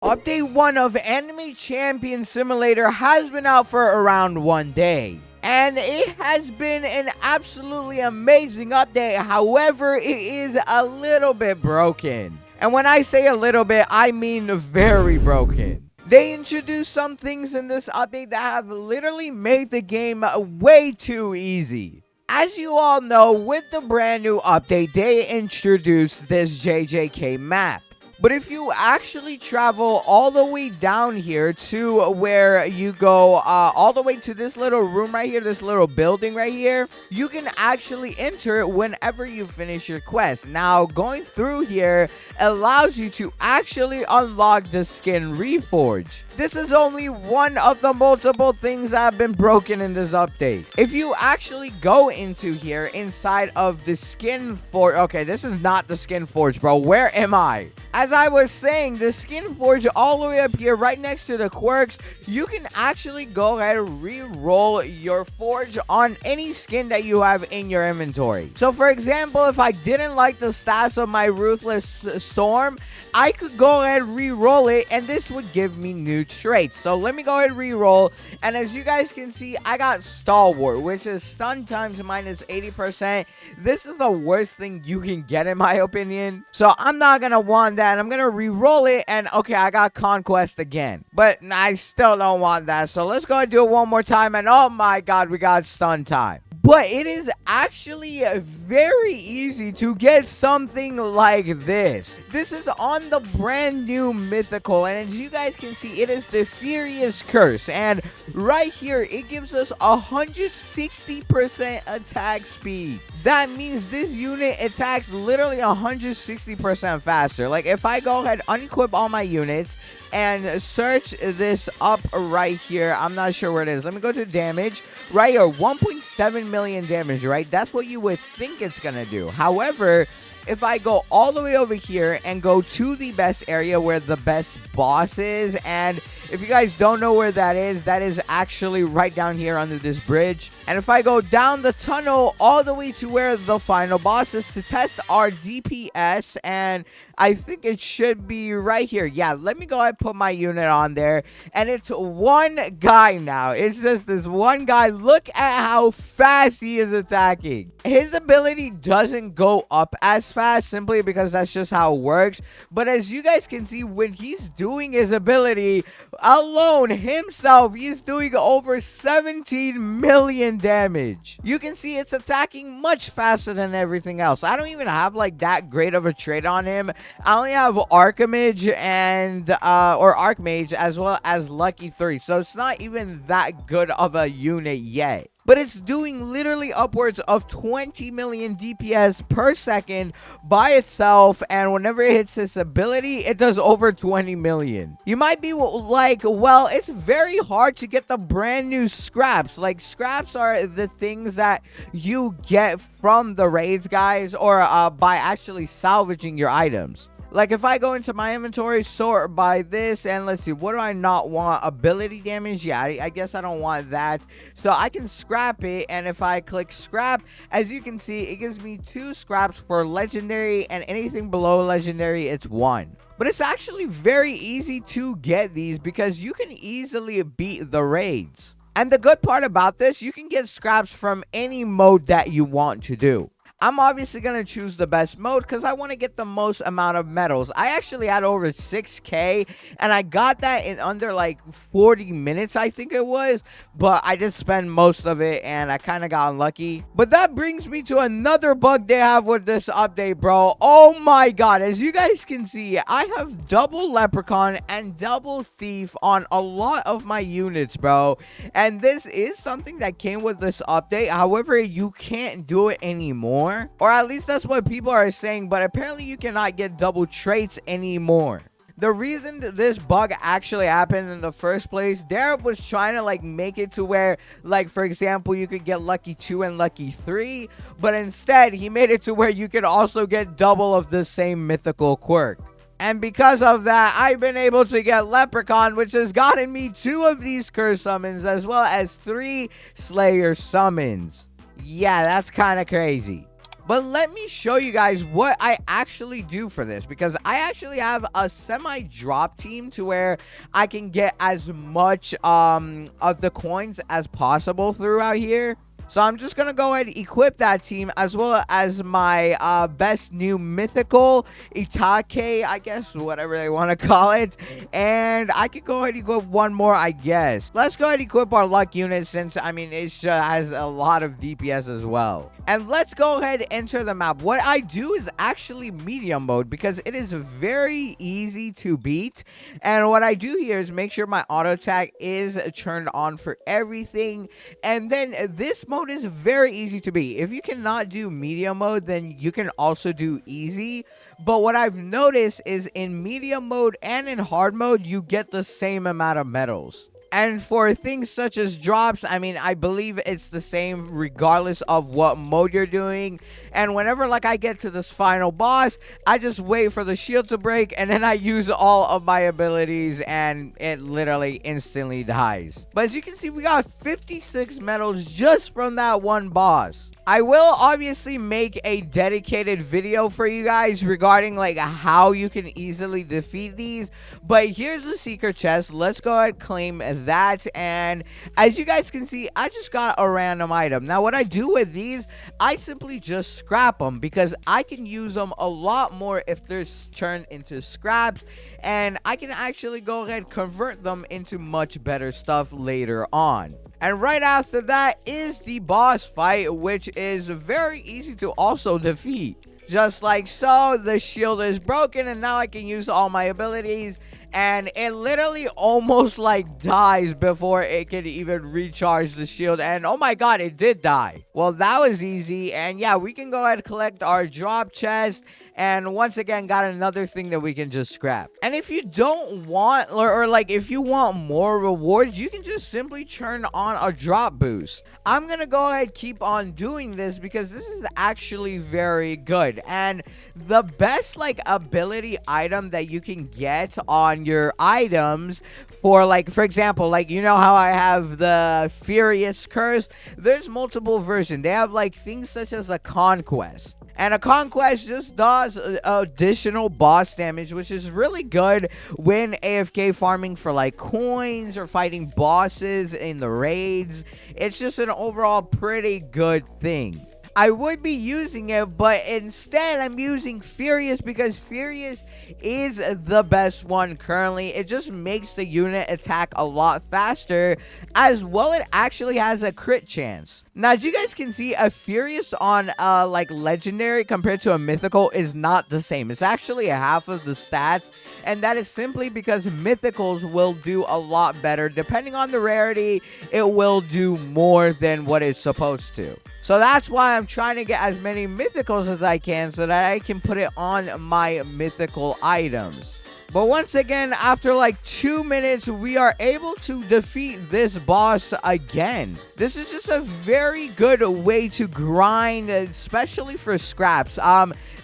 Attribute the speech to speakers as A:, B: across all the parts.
A: Update 1 of Anime Champion Simulator has been out for around 1 day. And it has been an absolutely amazing update. However, it is a little bit broken. And when I say a little bit, I mean very broken. They introduced some things in this update that have literally made the game way too easy. As you all know, with the brand new update, they introduced this JJK map. But if you actually travel all the way down here to where you go, all the way to this little room right here, this little building right here, you can actually enter it whenever you finish your quest. Now, going through here allows you to actually unlock the skin reforge. This is only one of the multiple things that have been broken in this update. If you actually go into here inside of the skin forge, okay, this is not the skin forge, bro. Where am I? As I was saying, the skin forge all the way up here right next to the quirks, you can actually go ahead and re-roll your forge on any skin that you have in your inventory. So for example, if I didn't like the stats of my Ruthless Storm, I could go ahead and re-roll it and this would give me new traits. So let me go ahead and re-roll, and as you guys can see, I got Stalwart, which is stun times minus 80%. This is the worst thing you can get in my opinion, so I'm not gonna want that. I'm gonna re-roll it, and okay, I got Conquest again, but I still don't want that. So let's go ahead and do it one more time, and oh my god, we got stun time. But it is actually very easy to get something like this. This is on the brand new mythical, and as you guys can see, it is the Furious Curse, and right here it gives us 160% attack speed. That means this unit attacks literally 160% faster. Like if I go ahead, unequip all my units and search this up right here, I'm not sure where it is. Let me go to damage right here. 1.7 million damage, right? That's what you would think it's gonna do. However, if I go all the way over here and go to the best area where the best boss is, and if you guys don't know where that is actually right down here under this bridge. And if I go down the tunnel all the way to where the final boss is to test our DPS, and I think it should be right here. Yeah, let me go ahead and put my unit on there, and it's one guy now. It's just this one guy. Look at how fast he is attacking. His ability doesn't go up as fast simply because that's just how it works, but as you guys can see, when he's doing his ability alone himself, he's doing over 17 million damage. You can see it's attacking much faster than everything else. I don't even have like that great of a trait on him. I only have Archmage and or Archmage as well as Lucky 3, so it's not even that good of a unit yet. But it's doing literally upwards of 20 million DPS per second by itself, and whenever it hits this ability, it does over 20 million. You might be like, well, it's very hard to get the brand new scraps. Like, scraps are the things that you get from the raids, guys, or by actually salvaging your items. Like if I go into my inventory, sort by this, and let's see, what do I not want? Ability damage? Yeah, I guess I don't want that. So I can scrap it, and if I click scrap, as you can see, it gives me 2 scraps for legendary, and anything below legendary, it's 1. But it's actually very easy to get these because you can easily beat the raids. And the good part about this, you can get scraps from any mode that you want to do. I'm obviously going to choose the best mode because I want to get the most amount of medals. I actually had over 6K, and I got that in under like 40 minutes, I think it was. But I did spend most of it, and I kind of got unlucky. But that brings me to another bug they have with this update, bro. Oh my god, as you guys can see, I have double Leprechaun and double Thief on a lot of my units, bro. And this is something that came with this update. However, you can't do it anymore. Or at least that's what people are saying, but apparently you cannot get double traits anymore. The reason that this bug actually happened in the first place, Derek was trying to like make it to where, like, for example, you could get Lucky 2 and Lucky 3, but instead he made it to where you could also get double of the same mythical quirk. And because of that, I've been able to get Leprechaun, which has gotten me 2 of these curse summons as well as 3 Slayer summons. Yeah, that's kind of crazy. But let me show you guys what I actually do for this, because I actually have a semi-drop team to where I can get as much of the coins as possible throughout here. So I'm just going to go ahead and equip that team, as well as my best new mythical Itake, I guess, whatever they want to call it. And I could go ahead and equip one more, I guess. Let's go ahead and equip our luck unit, since, I mean, it has a lot of DPS as well. And let's go ahead and enter the map. What I do is actually medium mode, because it is very easy to beat. And what I do here is make sure my auto attack is turned on for everything. And then this mode is very easy to beat. If you cannot do medium mode, then you can also do easy. But what I've noticed is in medium mode and in hard mode, you get the same amount of medals. And for things such as drops, I mean, I believe it's the same regardless of what mode you're doing. And whenever, like, I get to this final boss, I just wait for the shield to break, and then I use all of my abilities, and it literally instantly dies. But as you can see, we got 56 medals just from that one boss. I will obviously make a dedicated video for you guys regarding like how you can easily defeat these, but here's the secret chest. Let's go ahead and claim that. And as you guys can see, I just got a random item. Now what I do with these, I simply just scrap them, because I can use them a lot more if they're turned into scraps, and I can actually go ahead and convert them into much better stuff later on. And right after that is the boss fight, which is very easy to also defeat. Just like so, the shield is broken, and now I can use all my abilities. And it literally almost like dies before it can even recharge the shield. And oh my god, it did die. Well, that was easy. And yeah, we can go ahead and collect our drop chest. And once again, got another thing that we can just scrap. And if you don't want, or like if you want more rewards, you can just simply turn on a drop boost. I'm gonna go ahead and keep on doing this, because this is actually very good. And the best like ability item that you can get on your items, for like, for example, like, you know how I have the Furious Curse? There's multiple versions. They have like things such as a Conquest. And a Conquest just does additional boss damage, which is really good when AFK farming for like coins or fighting bosses in the raids. It's just an overall pretty good thing. I would be using it, but instead I'm using Furious, because Furious is the best one currently. It just makes the unit attack a lot faster, as well it actually has a crit chance. Now, as you guys can see, a Furious on like legendary compared to a mythical is not the same. It's actually half of the stats, and that is simply because mythicals will do a lot better. Depending on the rarity, it will do more than what it's supposed to. So that's why I'm trying to get as many mythicals as I can, so that I can put it on my mythical items. But once again, after like 2 minutes, we are able to defeat this boss again. This is just a very good way to grind, especially for scraps.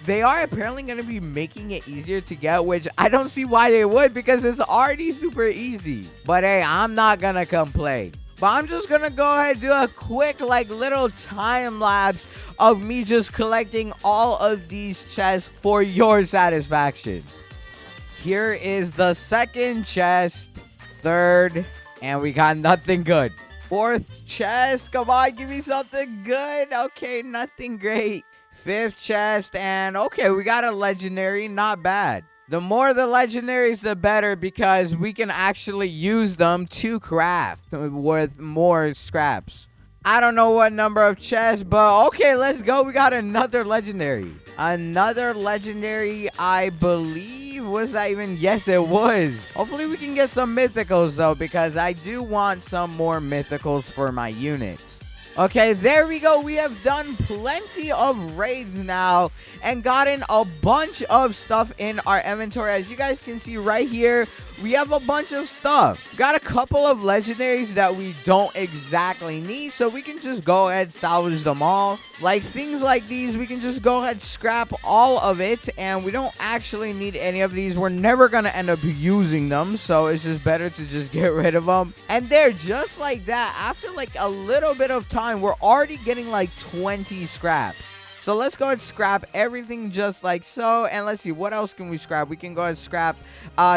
A: They are apparently going to be making it easier to get, which I don't see why they would, because it's already super easy. But hey, I'm not going to complain. But I'm just gonna go ahead and do a quick like little time lapse of me just collecting all of these chests for your satisfaction. Here is the second chest, third, and we got nothing good. Fourth chest, come on, give me something good. Okay, nothing great. Fifth chest, and okay, we got a legendary, not bad. The more the legendaries, the better, because we can actually use them to craft with more scraps. I don't know what number of chests, but okay, let's go. We got another legendary. Another legendary, I believe. Was that even? Yes, it was. Hopefully we can get some mythicals, though, because I do want some more mythicals for my units. Okay, there we go. We have done plenty of raids now and gotten a bunch of stuff in our inventory. As you guys can see right here, we have a bunch of stuff. Got a couple of legendaries that we don't exactly need, so we can just go ahead and salvage them all. Like things like these, we can just go ahead and scrap all of it, and we don't actually need any of these. We're never going to end up using them, so it's just better to just get rid of them. And they're just like that. After like a little bit of time, we're already getting like 20 scraps. So let's go and scrap everything just like so. And let's see, what else can we scrap? We can go and scrap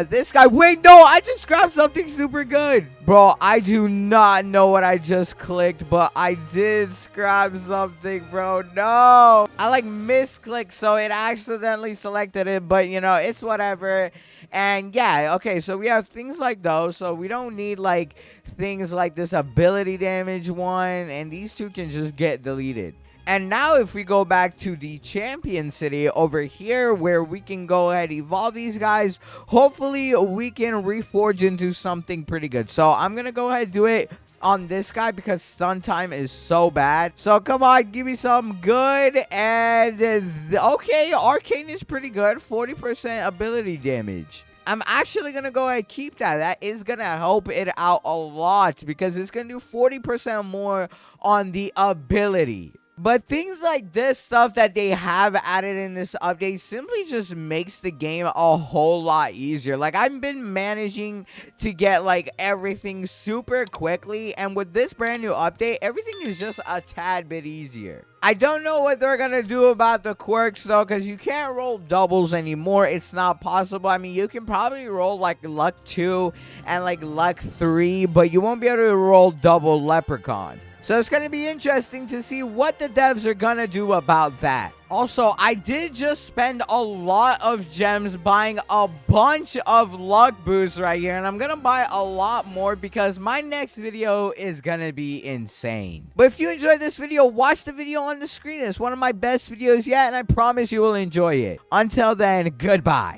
A: this guy. Wait, no, I just scrapped something super good. Bro, I do not know what I just clicked, but I did scrap something, bro. No. I like misclicked, so it accidentally selected it, but you know, it's whatever. And yeah, okay, so we have things like those, so we don't need like things like this ability damage one, and these two can just get deleted. And now if we go back to the champion city over here where we can go ahead evolve these guys, hopefully we can reforge into something pretty good. So I'm gonna go ahead and do it on this guy because stun time is so bad. So come on, give me some good. And okay, arcane is pretty good, 40% ability damage. I'm actually gonna go ahead and keep that. That is gonna help it out a lot because it's gonna do 40% more on the ability. But things like this stuff that they have added in this update simply just makes the game a whole lot easier. Like, I've been managing to get like everything super quickly, and with this brand new update, everything is just a tad bit easier. I don't know what they're gonna do about the quirks though, because you can't roll doubles anymore. It's not possible. I mean, you can probably roll like luck 2 and like luck 3, but you won't be able to roll double leprechaun. So it's going to be interesting to see what the devs are going to do about that. Also, I did just spend a lot of gems buying a bunch of luck boosts right here. And I'm going to buy a lot more because my next video is going to be insane. But if you enjoyed this video, watch the video on the screen. It's one of my best videos yet, and I promise you will enjoy it. Until then, goodbye.